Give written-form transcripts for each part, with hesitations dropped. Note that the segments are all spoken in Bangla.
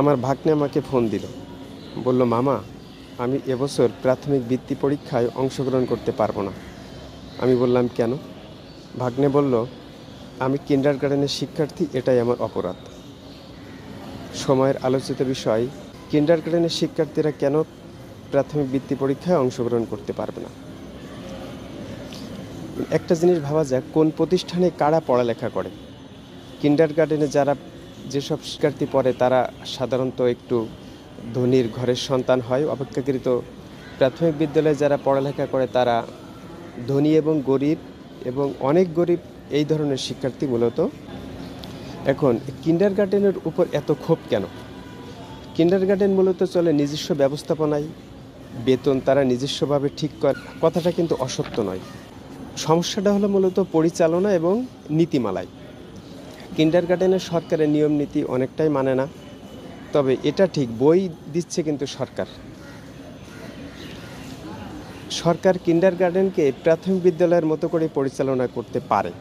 আমার ভাগ্নে আমাকে ফোন দিল, বলল, মামা, আমি এবছর প্রাথমিক বৃত্তি পরীক্ষায় অংশগ্রহণ করতে পারবো না। আমি বললাম, কেন? ভাগ্নে বলল, আমি কিন্ডারগার্টেনের শিক্ষার্থী, এটাই আমার অপরাধ। সময়ের আলোচিত বিষয়, কিন্ডারগার্টেনের শিক্ষার্থীরা কেন প্রাথমিক বৃত্তি পরীক্ষায় অংশগ্রহণ করতে পারবে না। একটা জিনিস ভাবা যাক, কোন প্রতিষ্ঠানে কারা পড়ালেখা করে। কিন্ডারগার্টেনে যেসব শিক্ষার্থী পড়ে তারা সাধারণত একটু ধনীর ঘরের সন্তান হয়। অপেক্ষাকৃত প্রাথমিক বিদ্যালয়ে যারা পড়ালেখা করে তারা ধনী এবং গরিব এবং অনেক গরিব, এই ধরনের শিক্ষার্থী মূলত। এখন কিন্ডারগার্টেনের উপর এত ক্ষোভ কেন? কিন্ডারগার্টেন মূলত চলে নিজস্ব ব্যবস্থাপনায়, বেতন তারা নিজস্বভাবে ঠিক করে। কথাটা কিন্তু অসত্য নয়। সমস্যাটা হলো মূলত পরিচালনা এবং নীতিমালায়। কিন্ডারগার্টেনের সরকারের নিয়ম নীতি অনেকটাই মানে না। তবে এটা ঠিক, বই দিচ্ছে কিন্তু সরকার কিন্ডারগার্টেনকে প্রাথমিক বিদ্যালয়ের মতো করে পরিচালনা করতে পারে,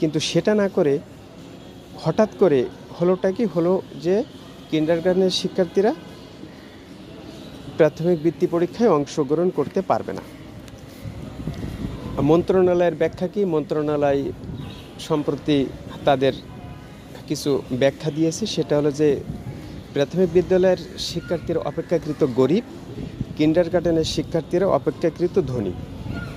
কিন্তু সেটা না করে হঠাৎ করে হলো যে কিন্ডারগার্টেনের শিক্ষার্থীরা প্রাথমিক বৃত্তি পরীক্ষায় অংশগ্রহণ করতে পারবে না। মন্ত্রণালয়ের ব্যাখ্যা কি? মন্ত্রণালয় সম্প্রতি তাদের কিছু ব্যাখ্যা দিয়েছে, সেটা হলো যে প্রাথমিক বিদ্যালয়ের শিক্ষার্থীরা অপেক্ষাকৃত গরিব, কিন্ডারগার্টেনের শিক্ষার্থীরা অপেক্ষাকৃত ধনী।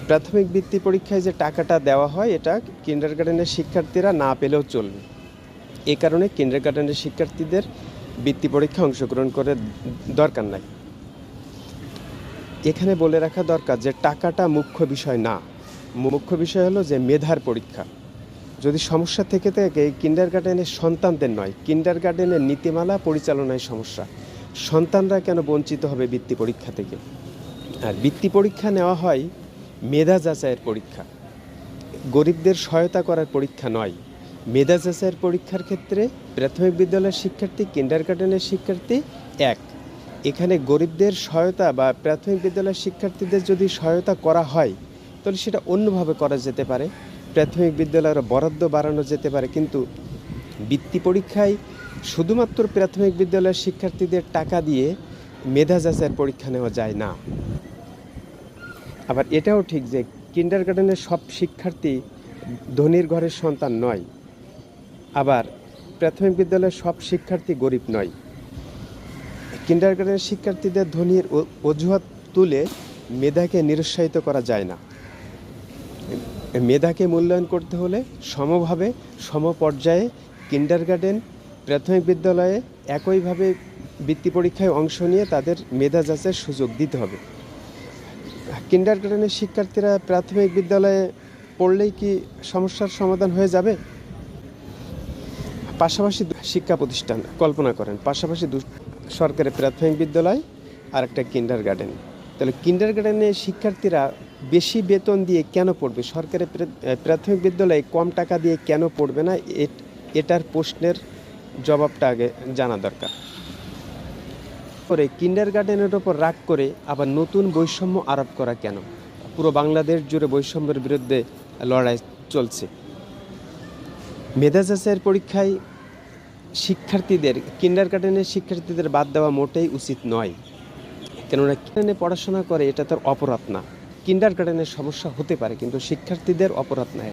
প্রাথমিক বৃত্তি পরীক্ষায় যে টাকাটা দেওয়া হয় এটা কিন্ডারগার্টেনের শিক্ষার্থীরা না পেলেও চলবে। এই কারণে কিন্ডারগার্টেনের শিক্ষার্থীদের বৃত্তি পরীক্ষায় অংশগ্রহণ করে দরকার নাই। এখানে বলে রাখা দরকার যে টাকাটা মুখ্য বিষয় না। মুখ্য বিষয় হলো যে মেধার পরীক্ষা। যদি সমস্যা থেকে থাকে কিন্ডারগার্টেনের সন্তানদের নয়, কিন্ডারগার্টেনের নীতিমালা পরিচালনায় সমস্যা। সন্তানরা কেন বঞ্চিত হবে বৃত্তি পরীক্ষা থেকে? আর বৃত্তি পরীক্ষা নেওয়া হয় মেধা যাচাইয়ের পরীক্ষা, গরিবদের সহায়তা করার পরীক্ষা নয়। মেধা যাচাইয়ের পরীক্ষার ক্ষেত্রে প্রাথমিক বিদ্যালয়ের শিক্ষার্থী, কিন্ডারগার্টেনের শিক্ষার্থী এক। এখানে গরিবদের সহায়তা বা প্রাথমিক বিদ্যালয়ের শিক্ষার্থীদের যদি সহায়তা করা হয় তাহলে সেটা অন্যভাবে করা যেতে পারে, প্রাথমিক বিদ্যালয়ের বরাদ্দ বাড়ানো যেতে পারে। কিন্তু বৃত্তি পরীক্ষায় শুধুমাত্র প্রাথমিক বিদ্যালয়ের শিক্ষার্থীদের টাকা দিয়ে মেধা যাচাইয়ের পরীক্ষা নেওয়া যায় না। আবার এটাও ঠিক যে কিন্ডারগার্টেনের সব শিক্ষার্থী ধনীর ঘরের সন্তান নয়, আবার প্রাথমিক বিদ্যালয়ের সব শিক্ষার্থী গরিব নয়। কিন্ডারগার্টেনের শিক্ষার্থীদের ধনীর অজুহাত তুলে মেধাকে নিরুৎসাহিত করা যায় না। মেধাকে মূল্যায়ন করতে হলে সমভাবে, সমপর্যায়ে কিন্ডারগার্টেন, প্রাথমিক বিদ্যালয়ে একইভাবে বৃত্তি পরীক্ষায় অংশ নিয়ে তাদের মেধা যাচাইয়ের সুযোগ দিতে হবে। কিন্ডারগার্টেনের শিক্ষার্থীরা প্রাথমিক বিদ্যালয়ে পড়লেই কি সমস্যার সমাধান হয়ে যাবে? পাশাপাশি শিক্ষা প্রতিষ্ঠান কল্পনা করেন, পাশাপাশি সরকারি প্রাথমিক বিদ্যালয় আর একটা কিন্ডারগার্টেন। তাহলে কিন্ডারগার্টেনের শিক্ষার্থীরা বেশি বেতন দিয়ে কেন পড়বে? সরকারি প্রাথমিক বিদ্যালয়ে কম টাকা দিয়ে কেন পড়বে না? এটার প্রশ্নের জবাবটা আগে জানা দরকার। পরে কিন্ডারগার্টেনের ওপর রাগ করে আবার নতুন বৈষম্য আরোপ করা কেন? পুরো বাংলাদেশ জুড়ে বৈষম্যের বিরুদ্ধে লড়াই চলছে। মেধা যাচাইয়ের পরীক্ষায় কিন্ডারগার্টেনের শিক্ষার্থীদের বাদ দেওয়া মোটেই উচিত নয়, কেননা কিন্ডারগার্টেনে পড়াশোনা করে এটা তার অপরাধ না। কিন্ডারগার্টেনের সমস্যা হতে পারে কিন্তু শিক্ষার্থীদের অপরাধ নয়।